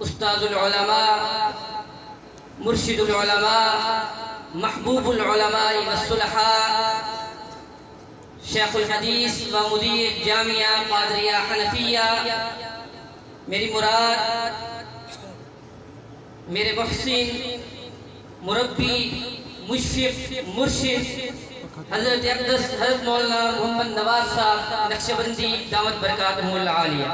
استاذ العلماء، مرشد العلماء، محبوب العلماء والصلحاء، شیخ الحدیث و مدیر جامعہ قادریہ حنفیہ، میری مراد میرے محسن، مربی، مشفق، مرشد حضرت اقدس حضرت مولانا محمد نواز صاحب نقشبندی دامت برکاتہ العالیہ۔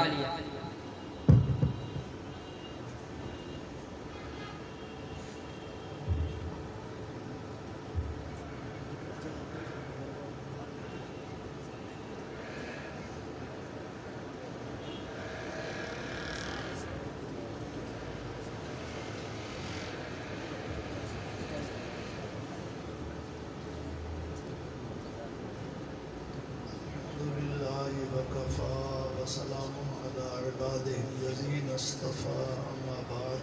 وسلام على عباده الذين اصطفى، أما بعد،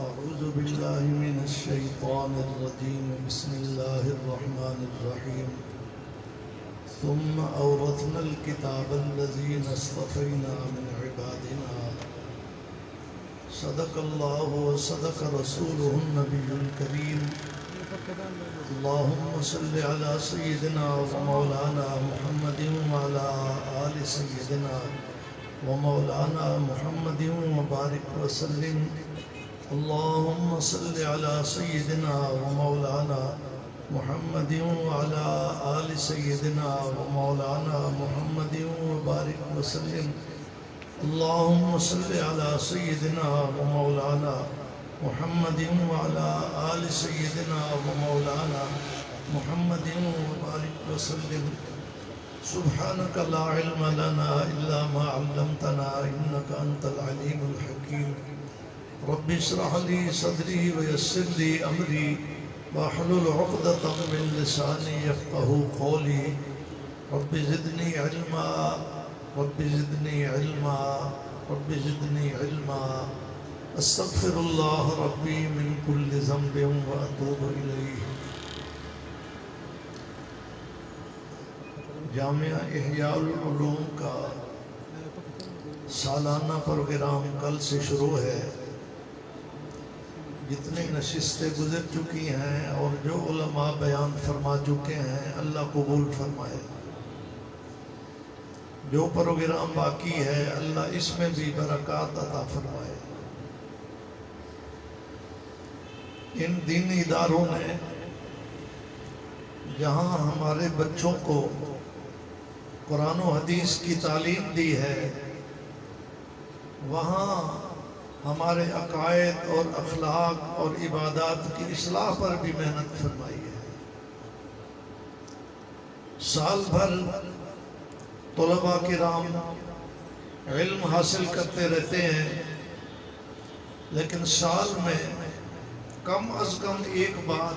أعوذ بالله من الشيطان الرجيم، بسم الله الرحمن الرحيم. ثم أورثنا الكتاب الذين اصطفينا من عبادنا، صدق الله وصدق رسوله النبي الكريم. اللهم صل على سيدنا ومولانا محمد وعلى آل سيدنا ومولانا محمد وبارك وسلم. اللهم صل على سيدنا ومولانا محمد وعلى آل سيدنا ومولانا محمد وبارك وسلم. اللهم صل على سيدنا ومولانا محمد وعلى آل سيدنا ومولانا محمد وبارك وسلم. سبحانك لا علم لنا إلا ما علمتنا إنك أنت العليم الحكيم. رب اشرح لي صدري ويسر لي أمري واحلل عقدة من لساني يفقهوا قولي. رب زدني علما، رب زدني علما، رب زدني علما. استغفر اللہ ربی من کل ذنب واتوب الیہ. جامعہ احیاء العلوم کا سالانہ پروگرام کل سے شروع ہے. جتنی نشستیں گزر چکی ہیں اور جو علماء بیان فرما چکے ہیں اللہ قبول فرمائے. جو پروگرام باقی ہے اللہ اس میں بھی برکات عطا فرمائے. ان دینی اداروں نے جہاں ہمارے بچوں کو قرآن و حدیث کی تعلیم دی ہے، وہاں ہمارے عقائد اور اخلاق اور عبادات کی اصلاح پر بھی محنت فرمائی ہے. سال بھر طلباء کرام علم حاصل کرتے رہتے ہیں، لیکن سال میں کم از کم ایک بار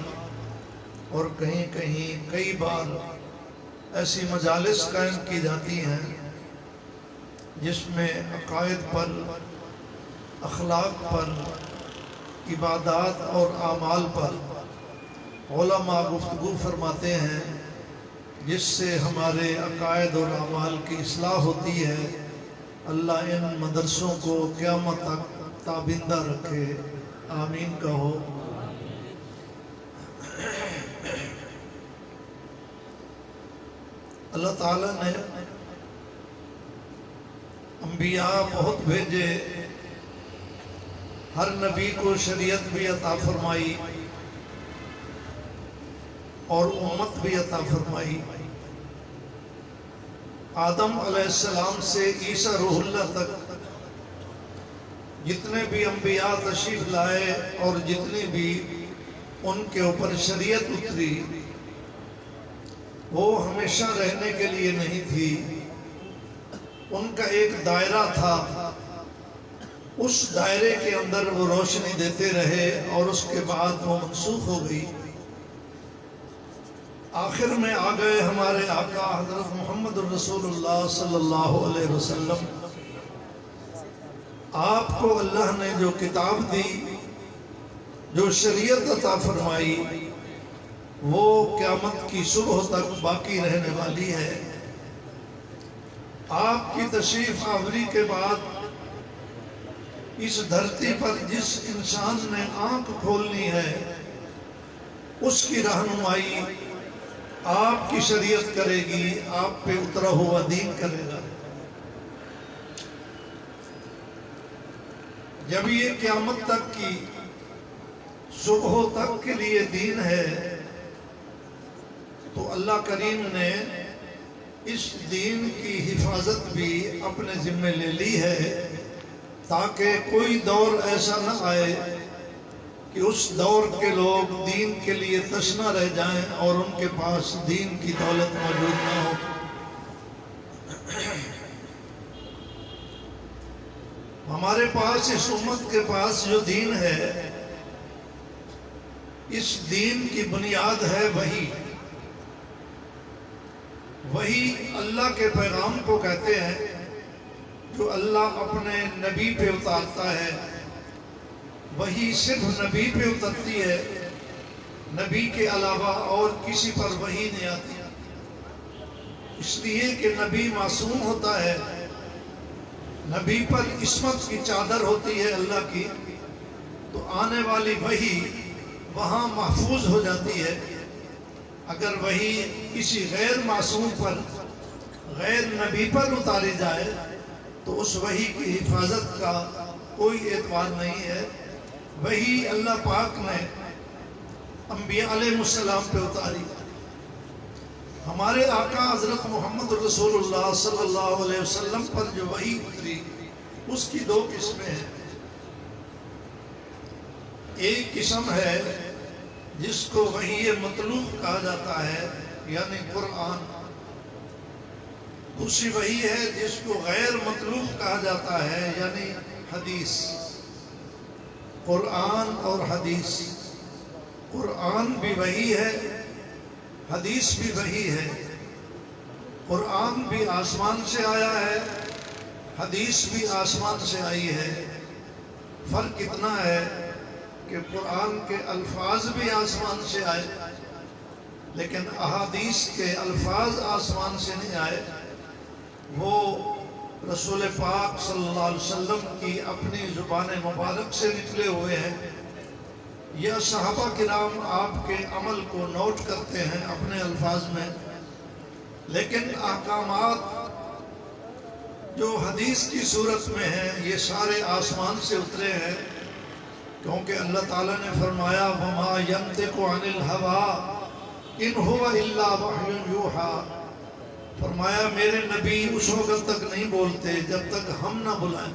اور کہیں کہیں کئی بار ایسی مجالس قائم کی جاتی ہیں جس میں عقائد پر، اخلاق پر، عبادات اور اعمال پر علماء گفتگو فرماتے ہیں، جس سے ہمارے عقائد اور اعمال کی اصلاح ہوتی ہے. اللہ ان مدرسوں کو قیامت تک تابندہ رکھے، آمین کہو. اللہ تعالیٰ نے انبیاء بہت بھیجے، ہر نبی کو شریعت بھی عطا فرمائی اور امت بھی عطا فرمائی. آدم علیہ السلام سے عیسیٰ روح اللہ تک جتنے بھی انبیاء تشریف لائے اور جتنی بھی ان کے اوپر شریعت اتری، وہ ہمیشہ رہنے کے لیے نہیں تھی. ان کا ایک دائرہ تھا، اس دائرے کے اندر وہ روشنی دیتے رہے اور اس کے بعد وہ منسوخ ہو گئی. آخر میں آ گئے ہمارے آقا حضرت محمد الرسول اللہ صلی اللہ علیہ وسلم. آپ کو اللہ نے جو کتاب دی، جو شریعت عطا فرمائی، وہ قیامت کی صبح تک باقی رہنے والی ہے. آپ کی تشریف آوری کے بعد اس دھرتی پر جس انسان نے آنکھ کھولنی ہے اس کی رہنمائی آپ کی شریعت کرے گی، آپ پہ اترا ہوا دین کرے گا۔ جب یہ قیامت تک کی صبح تک کے لیے دین ہے تو اللہ کریم نے اس دین کی حفاظت بھی اپنے ذمہ لے لی ہے، تاکہ کوئی دور ایسا نہ آئے کہ اس دور کے لوگ دین کے لیے تشنا رہ جائیں اور ان کے پاس دین کی دولت موجود نہ ہو۔ ہمارے پاس اس امت کے پاس جو دین ہے، اس دین کی بنیاد ہے وہی اللہ کے پیغام کو کہتے ہیں جو اللہ اپنے نبی پہ اتارتا ہے۔ وہی صرف نبی پہ اترتی ہے، نبی کے علاوہ اور کسی پر وحی نہیں آتی، اس لیے کہ نبی معصوم ہوتا ہے، نبی پر عصمت کی چادر ہوتی ہے اللہ کی، تو آنے والی وحی وہاں محفوظ ہو جاتی ہے۔ اگر وحی کسی غیر معصوم پر، غیر نبی پر اتاری جائے تو اس وحی کی حفاظت کا کوئی اعتبار نہیں ہے۔ وحی اللہ پاک نے انبیاء علیہ السلام پہ اتاری۔ ہمارے آقا حضرت محمد رسول اللہ صلی اللہ علیہ وسلم پر جو وحی اتری اس کی دو قسمیں ہیں۔ ایک قسم ہے جس کو وحی مطلوب کہا جاتا ہے، یعنی قرآن۔ دوسری وحی ہے جس کو غیر مطلوب کہا جاتا ہے، یعنی حدیث۔ قرآن اور حدیث، قرآن بھی وحی ہے، حدیث بھی وحی ہے۔ قرآن بھی آسمان سے آیا ہے، حدیث بھی آسمان سے آئی ہے۔ فرق اتنا ہے کہ قرآن کے الفاظ بھی آسمان سے آئے، لیکن احادیث کے الفاظ آسمان سے نہیں آئے، وہ رسول پاک صلی اللہ علیہ وسلم کی اپنی زبان مبارک سے نکلے ہوئے ہیں، یا صحابہ کرام آپ کے عمل کو نوٹ کرتے ہیں اپنے الفاظ میں، لیکن احکامات جو حدیث کی صورت میں ہیں یہ سارے آسمان سے اترے ہیں، کیونکہ اللہ تعالیٰ نے فرمایا وَمَا يَنْطِقُ عَنِ الْهَوَىٰ إِنْ هُوَ إِلَّا وَحْيٌ يُوحَىٰ۔ فرمایا میرے نبی اس وقت تک نہیں بولتے جب تک ہم نہ بلائیں۔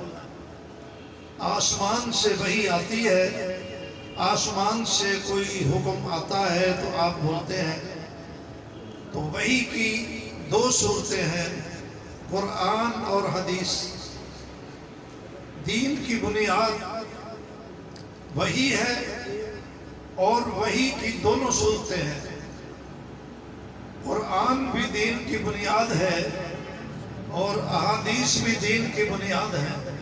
آسمان سے وحی آتی ہے، آسمان سے کوئی حکم آتا ہے تو آپ بولتے ہیں۔ تو وحی کی دو صورتیں ہیں، قرآن اور حدیث۔ دین کی بنیاد وحی ہے اور وحی کی دونوں صورتیں ہیں۔ قرآن بھی دین کی بنیاد ہے اور احادیث بھی دین کی بنیاد ہے۔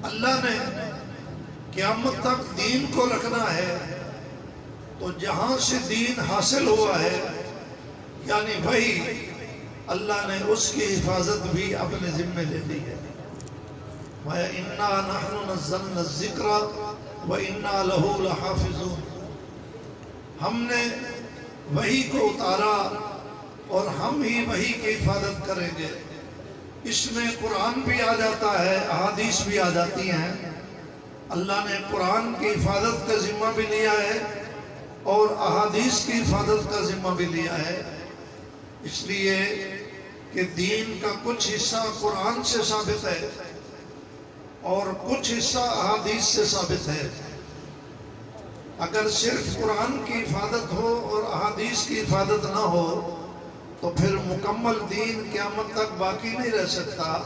اللہ نے قیامت تک دین کو رکھنا ہے، تو جہاں سے دین حاصل ہوا ہے یعنی وحی، اللہ نے اس کی حفاظت بھی اپنے ذمہ لے لی ہے۔ وَإِنَّا نَحْنُ نَزَّلْنَا الذِّكْرَ وَإِنَّا لَهُ لَحَافِظُونَ۔ ہم نے وحی کو اتارا اور ہم ہی وحی کی حفاظت کریں گے۔ اس میں قرآن بھی آ جاتا ہے، احادیث بھی آ جاتی ہیں۔ اللہ نے قرآن کی حفاظت کا ذمہ بھی لیا ہے اور احادیث کی حفاظت کا ذمہ بھی لیا ہے، اس لیے کہ دین کا کچھ حصہ قرآن سے ثابت ہے اور کچھ حصہ احادیث سے ثابت ہے۔ اگر صرف قرآن کی حفاظت ہو اور احادیث کی حفاظت نہ ہو تو پھر مکمل دین قیامت تک باقی نہیں رہ سکتا۔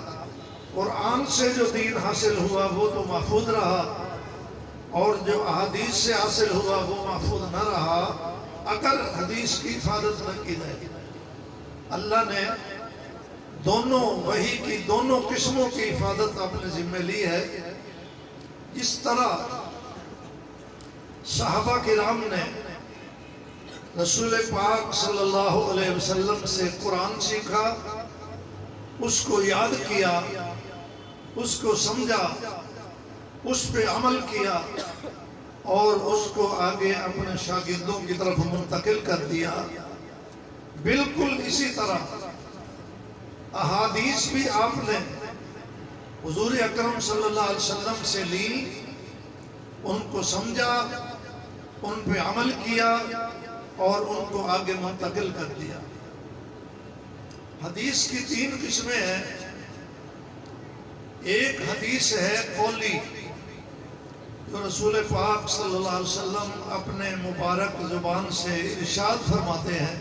قرآن سے جو دین حاصل ہوا وہ تو محفوظ رہا، اور جو احادیث سے حاصل ہوا وہ محفوظ نہ رہا اگر حدیث کی حفاظت نہ کی جائے۔ اللہ نے دونوں وحی کی دونوں قسموں کی حفاظت اپنے ذمہ لی ہے۔ اس طرح صحابہ کرام نے رسول پاک صلی اللہ علیہ وسلم سے قرآن سیکھا، اس کو یاد کیا، اس کو سمجھا، اس پہ عمل کیا اور اس کو آگے اپنے شاگردوں کی طرف منتقل کر دیا۔ بالکل اسی طرح احادیث بھی آپ نے حضور اکرم صلی اللہ علیہ وسلم سے لی، ان کو سمجھا، ان پہ عمل کیا اور ان کو آگے منتقل کر دیا۔ حدیث کی 3 قسمیں ہیں۔ ایک حدیث ہے قولی، جو رسول پاک صلی اللہ علیہ وسلم اپنے مبارک زبان سے ارشاد فرماتے ہیں،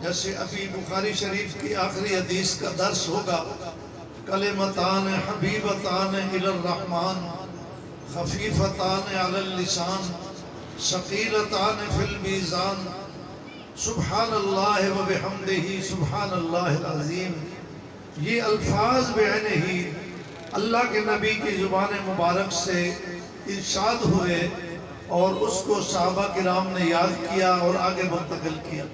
جیسے ابھی بخاری شریف کی آخری حدیث کا درس ہوگا، کلمتان حبیبتان الی الرحمن خفیفتان علی اللسان ثقیلتان فی المیزان سبحان اللہ و بحمدہ سبحان اللہ العظیم۔ یہ الفاظ بعینہ اللہ کے نبی کی زبان مبارک سے ارشاد ہوئے اور اس کو صحابہ کرام نے یاد کیا اور آگے منتقل کیا۔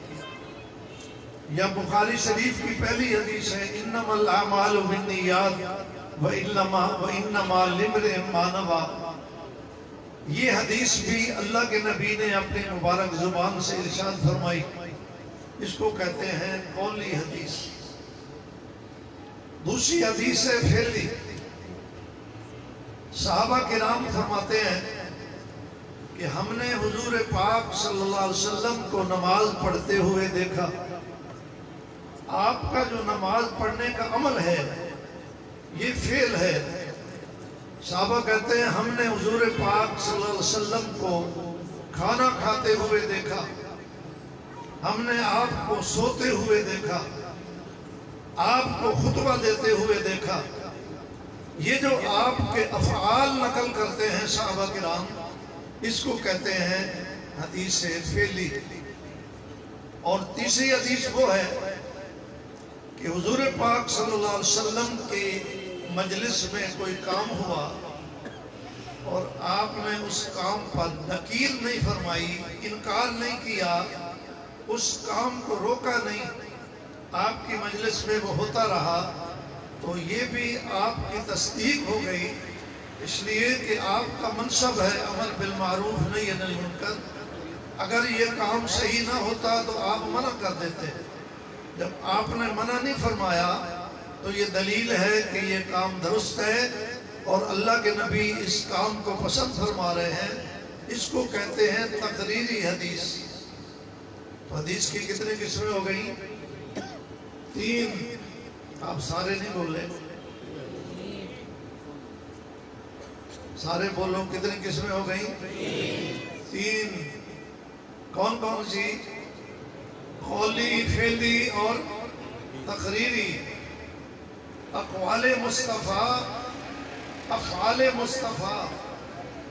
یا بخاری شریف کی پہلی حدیث ہے، انما الاعمال بالنیات وانما لامرئ ما نویٰ۔ یہ حدیث بھی اللہ کے نبی نے اپنی مبارک زبان سے ارشاد فرمائی، اس کو کہتے ہیں قولی حدیث۔ دوسری حدیث ہے فعلی۔ صحابہ کرام فرماتے ہیں کہ ہم نے حضور پاک صلی اللہ علیہ وسلم کو نماز پڑھتے ہوئے دیکھا۔ آپ کا جو نماز پڑھنے کا عمل ہے یہ فعل ہے۔ صحابہ کہتے ہیں ہم نے حضور پاک صلی اللہ علیہ وسلم کو کھانا کھاتے ہوئے دیکھا، ہم نے آپ کو سوتے ہوئے دیکھا، آپ کو خطبہ دیتے ہوئے دیکھا۔ یہ جو آپ کے افعال نقل کرتے ہیں صحابہ کرام، اس کو کہتے ہیں حدیث فعلی۔ اور تیسری حدیث وہ ہے کہ حضور پاک صلی اللہ علیہ وسلم کے مجلس میں کوئی کام ہوا اور آپ نے اس کام پر نکیر نہیں فرمائی، انکار نہیں کیا، اس کام کو روکا نہیں، آپ کی مجلس میں وہ ہوتا رہا، تو یہ بھی آپ کی تصدیق ہو گئی، اس لیے کہ آپ کا منصب ہے امر بالمعروف نہی عن المنکر۔ اگر یہ کام صحیح نہ ہوتا تو آپ منع کر دیتے، جب آپ نے منع نہیں فرمایا تو یہ دلیل ہے کہ یہ کام درست ہے اور اللہ کے نبی اس کام کو پسند فرما رہے ہیں۔ اس کو کہتے ہیں تقریری حدیث۔ تو حدیث کی کتنی قسمیں ہو گئیں؟ 3۔ آپ سارے نہیں بولے، سارے بولو، کتنی قسمیں ہو گئیں؟ 3۔ کون کون سی؟ قولی، فعلی اور تقریری۔ اقوال مصطفیٰ، افعال مصطفیٰ،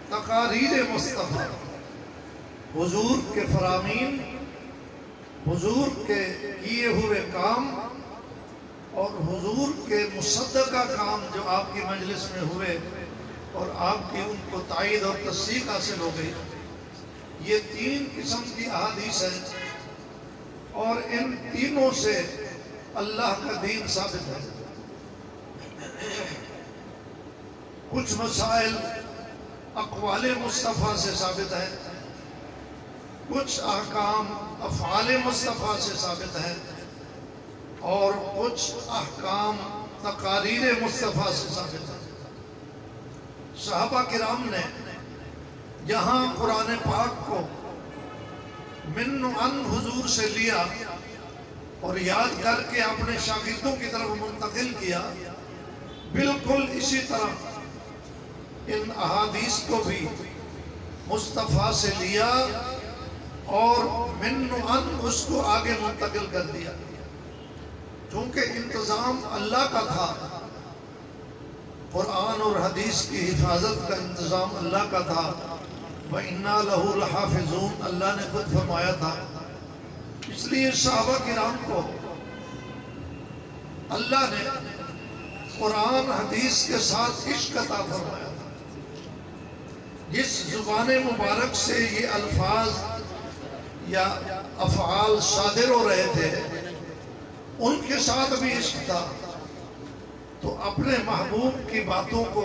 تقاریر مصطفیٰ، حضور کے فرامین، حضور کے کیے ہوئے کام اور حضور کے مصدقہ کام جو آپ کی مجلس میں ہوئے اور آپ کی ان کو تائید اور تصدیق حاصل ہو گئی۔ یہ 3 قسم کی احادیث ہیں اور ان تینوں سے اللہ کا دین ثابت ہے۔ کچھ مسائل اقوال مصطفیٰ سے ثابت ہے، کچھ احکام افعال مصطفیٰ سے ثابت ہے اور کچھ احکام تقاریر مصطفیٰ سے ثابت ہے۔ صحابہ کرام نے یہاں قرآن پاک کو من عن حضور سے لیا اور یاد کر کے اپنے شاگردوں کی طرف منتقل کیا، بالکل اسی طرح ان احادیث کو بھی مصطفیٰ سے لیا اور من عن اس کو آگے منتقل کر دیا۔ چونکہ انتظام اللہ کا تھا، قرآن اور حدیث کی حفاظت کا انتظام اللہ کا تھا، وَإِنَّا لَهُ لَحَافِظُونَ، اللہ نے خود فرمایا تھا۔ اس لیے صحابہ کرام کو اللہ نے قرآن حدیث کے ساتھ عشق عطا فرمایا تھا۔ جس زبان مبارک سے یہ الفاظ یا افعال صادر ہو رہے تھے ان کے ساتھ بھی عشق تھا، تو اپنے محبوب کی باتوں کو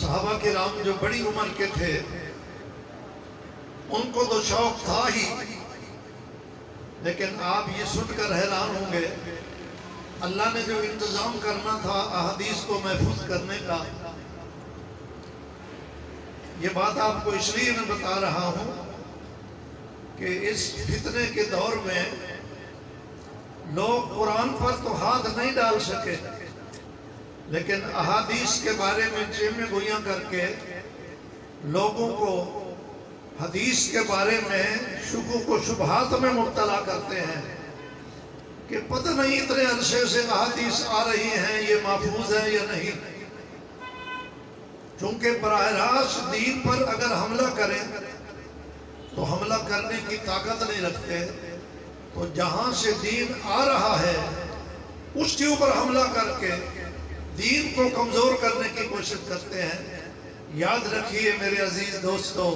صحابہ کرام جو بڑی عمر کے تھے ان کو تو شوق تھا ہی، لیکن آپ یہ سن کر حیران ہوں گے اللہ نے جو انتظام کرنا تھا احادیث کو محفوظ کرنے کا، یہ بات آپ کو اس لیے میں بتا رہا ہوں کہ اس فتنے کے دور میں لوگ قرآن پر تو ہاتھ نہیں ڈال سکے، لیکن احادیث کے بارے میں چیمیں گویاں کر کے لوگوں کو حدیث کے بارے میں شکوک و شبہات میں مبتلا کرتے ہیں کہ پتہ نہیں اتنے عرصے سے احادیث آ رہی ہیں، یہ محفوظ ہے یا نہیں۔ چونکہ براہ راست دین پر اگر حملہ کریں تو حملہ کرنے کی طاقت نہیں رکھتے، تو جہاں سے دین آ رہا ہے اس کے اوپر حملہ کر کے دین کو کمزور کرنے کی کوشش کرتے ہیں۔ یاد رکھیے میرے عزیز دوستو،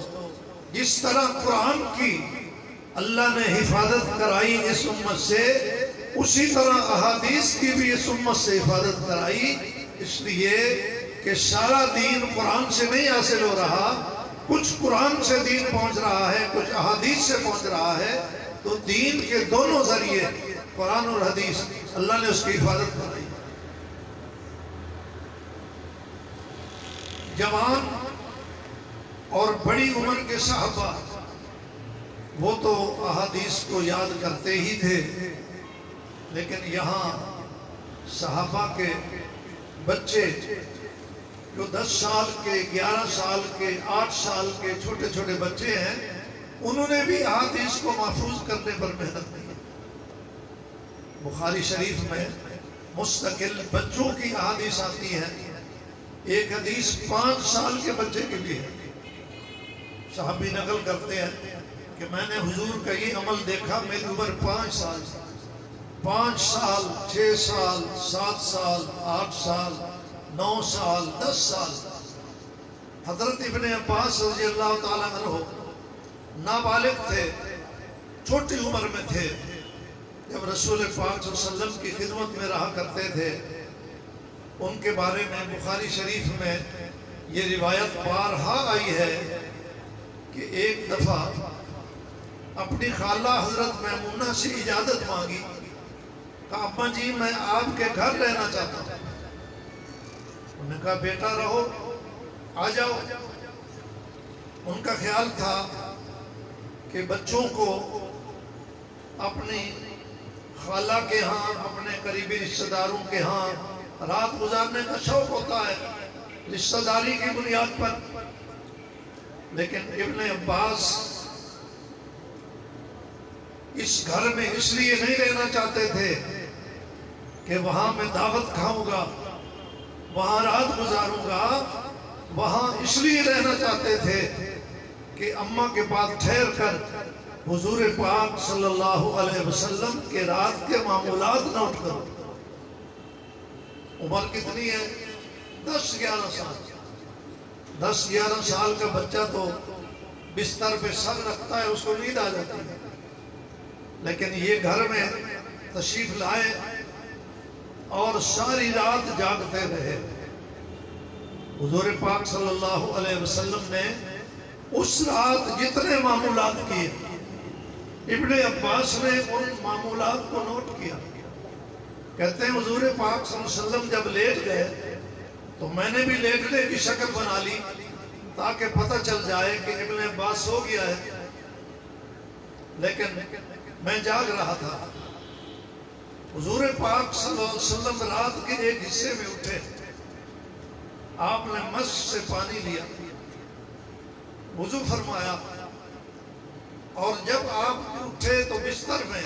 جس طرح قرآن کی اللہ نے حفاظت کرائی اس امت سے، اسی طرح احادیث کی بھی اس امت سے حفاظت کرائی، اس لیے کہ سارا دین قرآن سے نہیں حاصل ہو رہا، کچھ قرآن سے دین پہنچ رہا ہے، کچھ احادیث سے پہنچ رہا ہے، تو دین کے دونوں ذریعے قرآن اور حدیث اللہ نے اس کی حفاظت کرائی۔ جوان اور بڑی عمر کے صحابہ وہ تو احادیث کو یاد کرتے ہی تھے، لیکن یہاں صحابہ کے بچے جو 10 سال کے، 11 سال کے، 8 سال کے چھوٹے چھوٹے بچے ہیں، انہوں نے بھی احادیث کو محفوظ کرنے پر محنت کی۔ بخاری شریف میں مستقل بچوں کی احادیث آتی ہیں، ایک حدیث 5 سال کے بچے کے لیے ہے۔ صحابی نقل کرتے ہیں کہ میں نے حضور کا یہ عمل دیکھا، میری عمر 5 سال، 5 سال، 6 سال، 7 سال، 8 سال، 9 سال، 10 سال۔ حضرت ابن عباس رضی اللہ تعالیٰ عنہ نابالغ تھے، چھوٹی عمر میں تھے، جب رسول پاک صلی اللہ علیہ وسلم کی خدمت میں رہا کرتے تھے۔ ان کے بارے میں بخاری شریف میں یہ روایت بارہا آئی ہے کہ ایک دفعہ اپنی خالہ حضرت میمونہ سے اجازت مانگی، کہا اماں جی میں آپ کے گھر رہنا چاہتا ہوں۔ انہوں نے کہا بیٹا رہو، آ جاؤ۔ ان کا خیال تھا کہ بچوں کو اپنی خالہ کے ہاں، اپنے قریبی رشتہ داروں کے ہاں رات گزارنے کا شوق ہوتا ہے، رشتہ داری کی بنیاد پر۔ لیکن ابن عباس اس گھر میں اس لیے نہیں رہنا چاہتے تھے کہ وہاں میں دعوت کھاؤں گا، وہاں رات گزاروں گا، وہاں اس لیے رہنا چاہتے تھے کہ اماں کے پاس ٹھہر کر حضور پاک صلی اللہ علیہ وسلم کے رات کے معمولات نوٹ کرو۔ عمر کتنی ہے؟ 10-11 سال۔ 10-11 سال کا بچہ تو بستر پہ سر رکھتا ہے، اس کو نیند آ جاتی ہے، لیکن یہ گھر میں تشریف لائے اور ساری رات جاگتے رہے۔ حضور پاک صلی اللہ علیہ وسلم نے اس رات جتنے معمولات کیے، ابن عباس نے ان معمولات کو نوٹ کیا۔ کہتے ہیں حضور پاک صلی اللہ علیہ وسلم جب لیٹ گئے تو میں نے بھی لیٹنے کی شکل بنا لی تاکہ پتہ چل جائے کہ ابن عباس سو گیا ہے، لیکن میں جاگ رہا تھا۔ حضور پاک صلی اللہ علیہ وسلم رات کے ایک حصے میں اٹھے، آپ نے مسجد سے پانی لیا، وضو فرمایا، اور جب آپ اٹھے تو بستر میں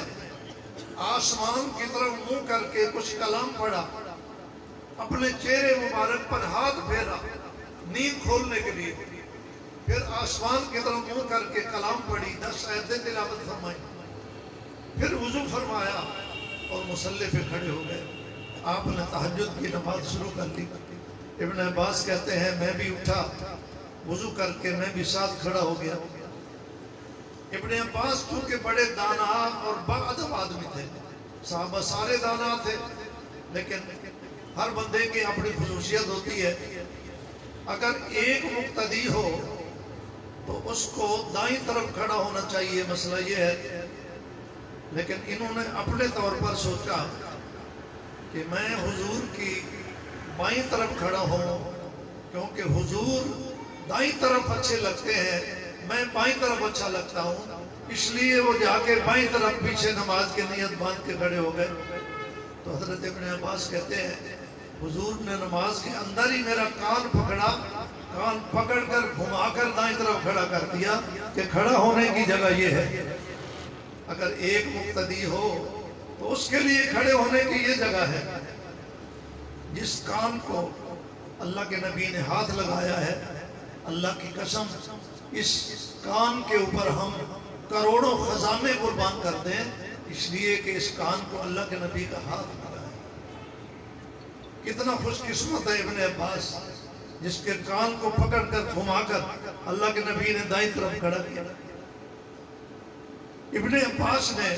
آسمان کی طرف منہ کر کے کچھ کلام پڑھا، اپنے چہرے مبارک پر ہاتھ پھیرا نیند کھولنے کے لیے، پھر آسمان کی طرف منہ کر کے کلام پڑھی، 10 آیتیں تلاوت فرمائی، پھر وضو فرمایا اور مصلی پہ کھڑے ہو گئے۔ آپ نے تہجد کی نماز شروع کر لی۔ ابن عباس کہتے ہیں میں بھی اٹھا، وضو کر کے میں بھی ساتھ کھڑا ہو گیا۔ ابن عباس چونکہ بڑے دانا اور باادب آدمی تھے، صحابہ سارے دانا تھے، لیکن ہر بندے کی اپنی خصوصیت ہوتی ہے۔ اگر ایک مقتدی ہو تو اس کو دائیں طرف کھڑا ہونا چاہیے، مسئلہ یہ ہے، لیکن انہوں نے اپنے طور پر سوچا کہ میں حضور کی بائیں طرف کھڑا ہوں، کیونکہ حضور دائیں طرف اچھے لگتے ہیں، میں بائیں طرف اچھا لگتا ہوں، اس لیے وہ جا کے بائیں طرف پیچھے نماز کی نیت باندھ کے کھڑے ہو گئے۔ تو حضرت ابن عباس کہتے ہیں حضور نے نماز کے اندر ہی میرا کان پکڑا، کان پکڑ کر گھما کر دائیں طرف کھڑا کر دیا کہ کھڑا ہونے کی جگہ یہ ہے۔ اگر ایک مقتدی ہو تو اس کے لیے کھڑے ہونے کی یہ جگہ ہے۔ جس کان کو اللہ کے نبی نے ہاتھ لگایا ہے، اللہ کی قسم اس کان کے اوپر ہم کروڑوں خزانے قربان کرتے ہیں، اس لیے کہ اس کان کو اللہ کے نبی کا ہاتھ لگا ہے۔ کتنا خوش قسمت ہے ابن عباس جس کے کان کو پکڑ کر گھما کر اللہ کے نبی نے دائیں طرف کھڑا کیا۔ ابن عباس نے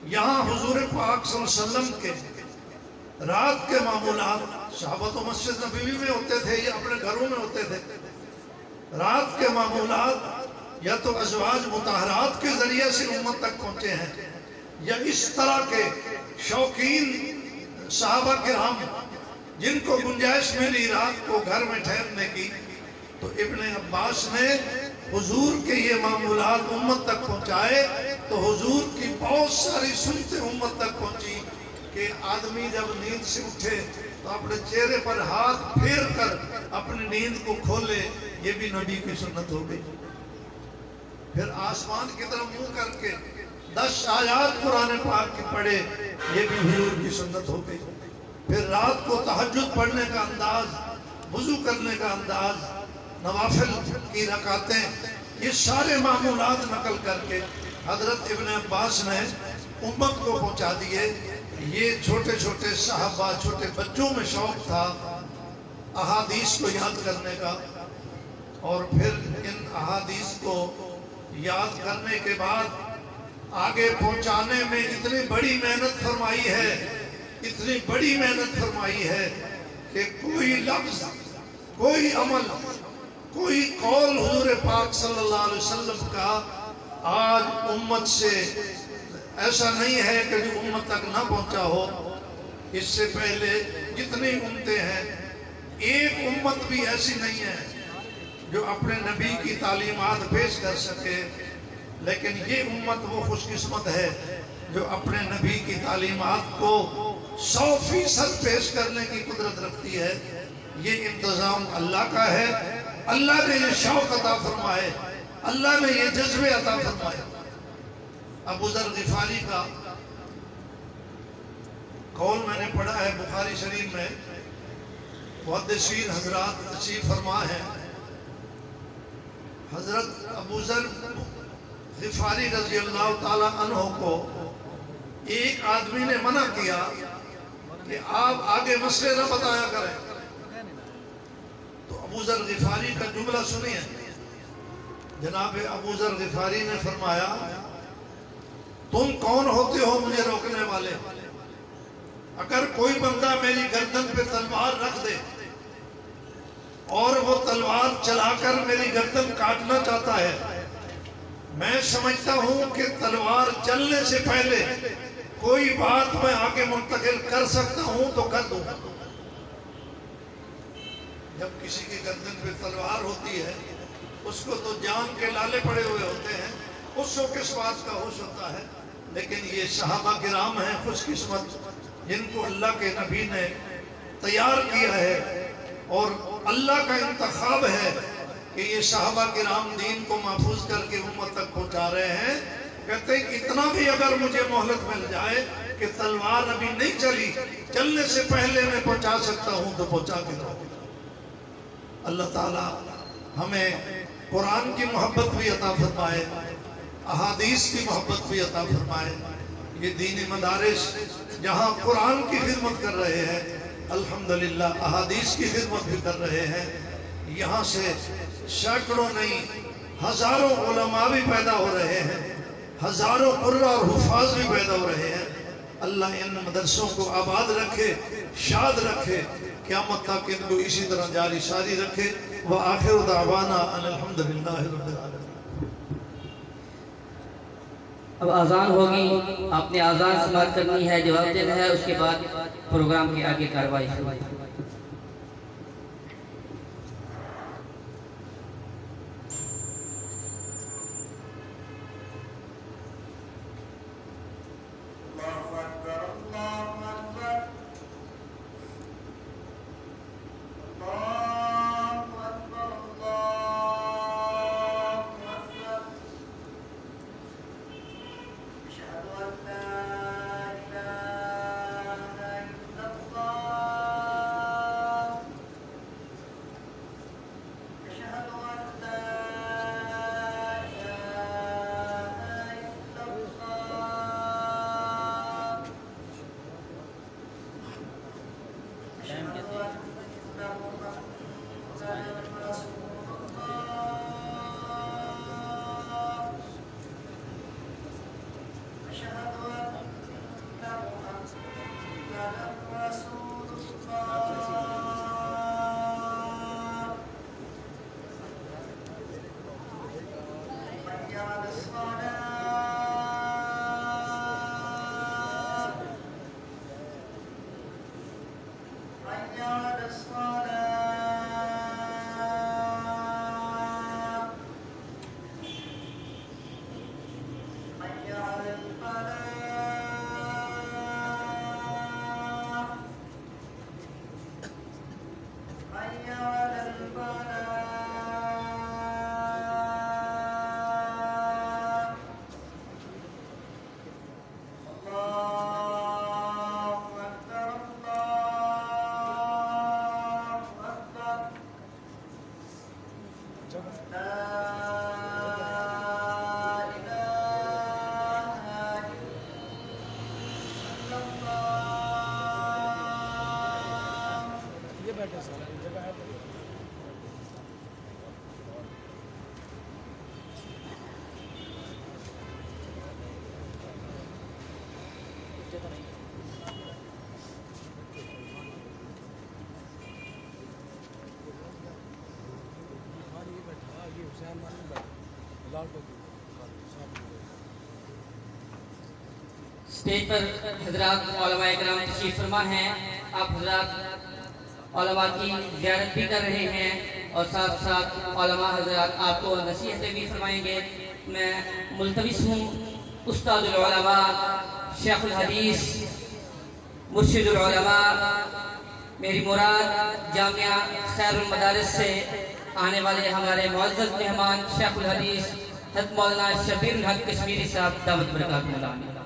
یہاں حضور پاک صلی اللہ علیہ وسلم کے رات کے معمولات، صحابہ تو مسجد نبوی میں ہوتے تھے یا اپنے گھروں میں ہوتے تھے، رات کے معمولات یا تو ازواج مطہرات کے ذریعے سے امت تک پہنچے ہیں، یا اس طرح کے شوقین صحابہ کرام جن کو گنجائش ملی رات کو گھر میں ٹھہرنے کی، تو ابن عباس نے حضور کے یہ معمولات امت تک پہنچائے، تو حضور کی بہت ساری سنتیں امت تک پہنچی کہ آدمی جب نیند سے اٹھے تو اپنے چہرے پر ہاتھ پھیر کر اپنی نیند کو کھولے، یہ بھی نبی کی سنت ہو گئی۔ پھر آسمان کی طرف منہ کر کے 10 آیات قرآن پاک کی پڑھے، یہ بھی حضور کی سنت ہو گئی۔ پھر رات کو تہجد پڑھنے کا انداز، وضو کرنے کا انداز، نوافل کی رکعتیں، یہ سارے معمولات نقل کر کے حضرت ابن عباس نے امت کو پہنچا دیے۔ یہ چھوٹے چھوٹے صحابہ، چھوٹے بچوں میں شوق تھا احادیث کو یاد کرنے کا، اور پھر ان احادیث کو یاد کرنے کے بعد آگے پہنچانے میں اتنی بڑی محنت فرمائی ہے، اتنی بڑی محنت فرمائی ہے کہ کوئی لفظ، کوئی عمل، کوئی قول حضور پاک صلی اللہ علیہ وسلم کا آج امت سے ایسا نہیں ہے کہ جو امت تک نہ پہنچا ہو۔ اس سے پہلے جتنی امتیں ہیں، ایک امت بھی ایسی نہیں ہے جو اپنے نبی کی تعلیمات پیش کر سکے، لیکن یہ امت وہ خوش قسمت ہے جو اپنے نبی کی تعلیمات کو 100% پیش کرنے کی قدرت رکھتی ہے۔ یہ انتظام اللہ کا ہے، اللہ نے یہ شوق عطا فرمائے، اللہ نے یہ جذبے عطا فرمائے۔ ابو ذر غفاری کا قول میں نے پڑھا ہے بخاری شریف میں، محدثین حضرات تشریف فرما ہے، حضرت ابو ذر غفاری رضی اللہ تعالی عنہ کو ایک آدمی نے منع کیا کہ آپ آگے مسئلے نہ بتایا کریں، تو ابو ذر غفاری کا جملہ سنیے۔ جناب ابو ذر غفاری نے فرمایا، تم کون ہوتے ہو مجھے روکنے والے؟ اگر کوئی بندہ میری گردن پہ تلوار رکھ دے اور وہ تلوار چلا کر میری گردن کاٹنا چاہتا ہے، میں سمجھتا ہوں کہ تلوار چلنے سے پہلے کوئی بات میں آگے منتقل کر سکتا ہوں تو کر دوں۔ جب کسی کی گردن پہ تلوار ہوتی ہے، اس کو تو جان کے لالے پڑے ہوئے ہوتے ہیں، اس کو کس بات کا ہوش ہوتا ہے؟ لیکن یہ صحابہ کرام ہیں خوش قسمت، جن کو اللہ کے نبی نے تیار کیا ہے، اور اللہ کا انتخاب ہے کہ یہ صحابہ کرام دین کو محفوظ کر کے امت تک پہنچا رہے ہیں۔ کہتے ہیں اتنا بھی اگر مجھے مہلت مل جائے کہ تلوار ابھی نہیں چلی، چلنے سے پہلے میں پہنچا سکتا ہوں تو پہنچا کے رہوں۔ اللہ تعالیٰ ہمیں قرآن کی محبت بھی عطا فرمائے، احادیث کی محبت بھی عطا فرمائے۔ یہ دینی مدارس جہاں قرآن کی خدمت کر رہے ہیں، الحمدللہ احادیث کی خدمت بھی کر رہے ہیں، یہاں سے سینکڑوں نہیں ہزاروں علماء بھی پیدا ہو رہے ہیں، ہزاروں قرآن اور حفاظ بھی پیدا ہو رہے ہیں۔ اللہ ان مدرسوں کو آباد رکھے، شاد رکھے، قیامت تک ان کو اسی طرح جاری ساری رکھے. وآخر دعوانا ان الحمدللہ رب العالمین. اب آذان ہوگی، آپ نے آذان سماعت کرنی ہے، جواب دینا ہے، اس کے بعد پروگرام کی آگے کارروائی شروع. اسٹیج پر حضرات علماء کرام تشریف فرما ہیں. آپ حضرات علماء کی زیارت بھی کر رہے ہیں اور ساتھ ساتھ علماء حضرات آپ کو نصیحتیں بھی فرمائیں گے. میں ملتمس ہوں استاد العلماء شیخ الحدیث مرشد العلماء، میری مراد جامعہ خیر المدارس سے آنے والے ہمارے معزز مہمان شیخ الحدیث حضرت مولانا شبیر الحق کشمیری صاحب دعوت برکات مولانا.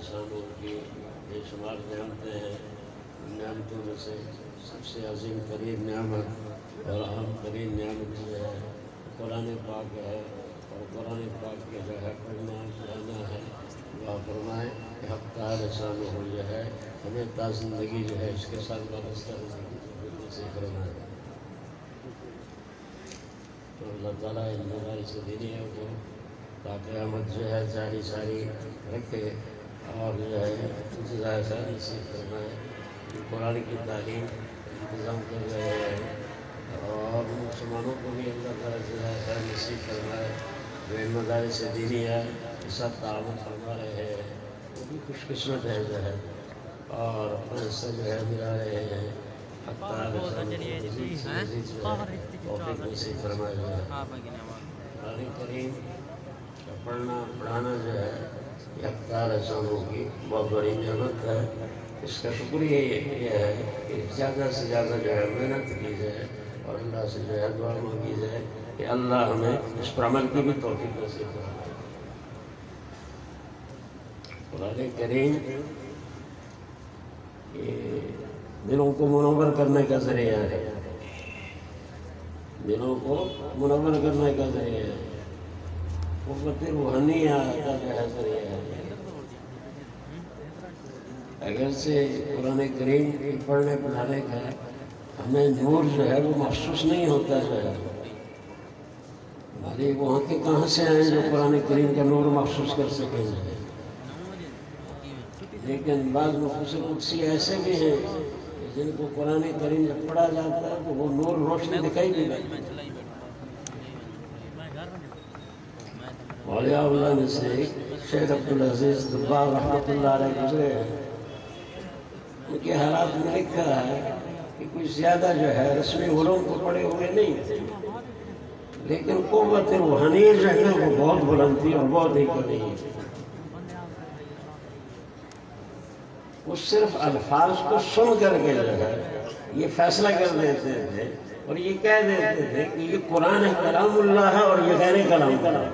انسانوں کی بے شمار نعمتیں ہیں. نعمتوں میں سے سب سے عظیم ترین نعمت اور اہم ترین نعمت جو ہے قرآن پاک ہے. اور قرآن پاک کے جو ہے پڑھنا پڑھانا ہے. وہ فرمائے کہ حق تعالی شان ہو جو ہے ہمیں تا زندگی جو ہے اس کے ساتھ وابستہ سے کرنا ہے. تو اللہ تعالیٰ ان مدارس دینی ہے وہ تا قیامت جو ہے جاری ساری رکھے اور جو ہے انتظار ساری سے کرنا ہے. قرآن کی تعلیم انتظام کر رہے ہیں اور مسلمانوں کو بھی اللہ تعالیٰ سے خیر نصیب فرمائے جو ان مدارس دینی ہے سب تعاون فرما رہے ہیں وہ بھی خوش قسمت ہے جو ہے اور اپنا حصہ جو ہے ملا رہے ہیں توفیق نصیب فرمائے جو ہے قرآن کریم کا پڑھنا پڑھانا جو ہے یہ اختیار انسانوں کی بہت بڑی نعمت ہے اس کا شکریہ یہ ہے کہ زیادہ سے زیادہ جو ہے محنت کی جائے اور اللہ سے جو ہے دعا مانگی جائے کہ اللہ ہمیں اس پر عمل کی بھی توفیق نصیب فرمائے قرآن کریم یہ دلوں کو منور کرنے کا ذریعہ ہے دلوں کو منور کرنے کا ذریعہ ہے قوت روحانیہ کا جو ہے ذریعہ ہے اگر سے قرآن کریم پڑھنے پڑھانے کا ہمیں نور جو ہے وہ محسوس نہیں ہوتا جو ہے ہمارے وہاں کے کہاں سے آئے جو قرآن کریم کا نور محسوس کر سکیں گے لیکن بعض نفوس قدسی ایسے بھی ہیں جن کو قرآن کریم جب پڑھا جاتا ہے تو وہ نور روشنی دکھائی بھی نہیں اولیاء اللہ میں سے شیخ عبدالعزیز دباغ رحمۃ اللہ علیہ گزرے ہیں ان کے حالات میں لکھا ہے کہ کوئی زیادہ جو ہے رسمی علوم کو پڑھے ہوئے نہیں تھے لیکن قوت روحانی جو ہے وہ بہت بلند تھی اور بہت ہی کمی تھی وہ صرف الفاظ کو سن کر کے جو ہے یہ فیصلہ کر دیتے تھے اور یہ کہہ دیتے تھے کہ یہ قرآن کلام اللہ ہے اور یہ غیر کلام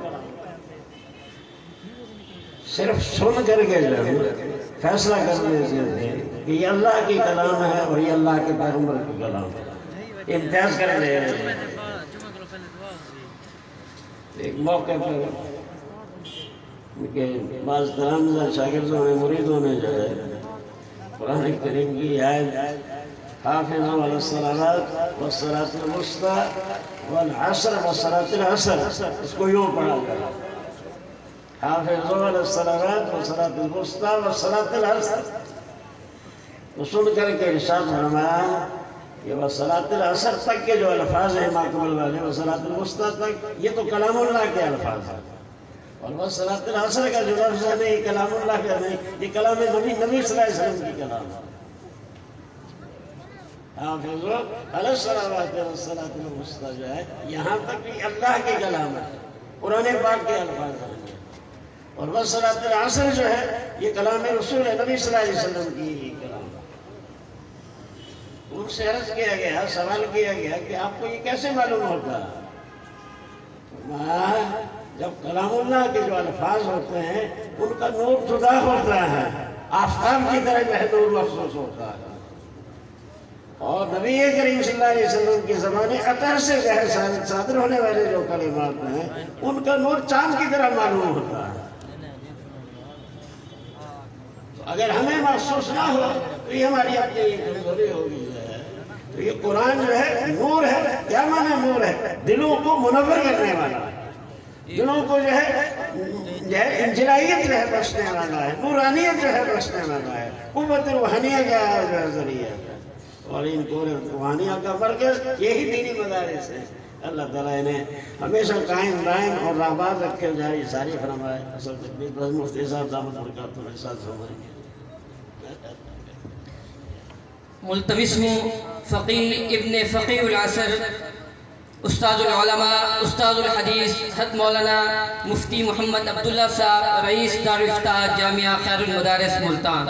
صرف سن کر کے جو ہے فیصلہ کر دیتے تھے کہ یہ اللہ کی کلام ہے اور یہ اللہ کے پیغمبر کی کلام ہے امتیاز کر دے رہے ہیں ایک موقع پر ان کے بعض تلامذہ شاگردوں نے مریدوں نے جو ہے قرآن کریم کی آیت حافظوا علی الصلوات والصلاة الوسطى والعصر والصلاة العصر اس کو یوں پڑھا گیا حافظوا علی الصلوات والصلاة الوسطى والصلاة العصر تو سن کر کے ارشاد فرمایا کہ والصلاة العصر تک کے جو الفاظ ہیں ماقبل والے والصلاة الوسطى تک یہ تو کلام اللہ کے الفاظ ہیں اور وہ صلاۃ العصر کا جو لفظ ہے یہ کلام اللہ کا نہیں یہ کلام نبی صلی اللہ علیہ وسلم کی کلام ہے حافظوا علی الصلوات والصلاۃ الوسطى جو ہے یہاں تک بھی اللہ کے کلام ہے قرآن پاک کے الفاظ ہیں اور وہ صلاۃ العصر جو ہے یہ کلام رسول نبی صلی اللہ علیہ وسلم کی کلام ہے ان سے عرض کیا گیا سوال کیا گیا کہ آپ کو یہ کیسے معلوم ہوتا ہے جب کلام اللہ کے جو الفاظ ہوتے ہیں ان کا نور جدا ہوتا ہے آفتاب کی طرح جو ہے نور محسوس ہوتا ہے اور نبی کریم صلی اللہ علیہ وسلم کے زمانے اطہر سے جو ہے صادر ہونے والے جو کلمات ہیں ان کا نور چاند کی طرح معلوم ہوتا ہے تو اگر ہمیں محسوس نہ ہو تو یہ ہماری اپنی کمزوری ہوگی جو ہے تو یہ قرآن جو ہے نور ہے کیا معنی نور ہے دلوں کو منور کرنے والا دلوں کو جو ہے انجلائیت جو ہے بخشنے والا ہے نورانیت جو ہے بخشنے والا ہے قوت روحانیہ کا جو ہے ذریعہ ہے اور ان کو روحانیہ کا مرکز یہی دینی مدارس ہے اللہ تعالیٰ انہیں ہمیشہ قائم دائم اور راہبار رکھے جائے ساری فرمائے اصل تقبیر مفتی صاحب دامت برکاتہ کے ساتھ فرمائیں گے ملتمس ہوں فقیہ ابن فقیہ العصر استاد العلماء استاد الحدیث حضرت مولانا مفتی محمد عبداللہ صاحب رئیس دار الافتاء جامعہ خیر المدارس ملتان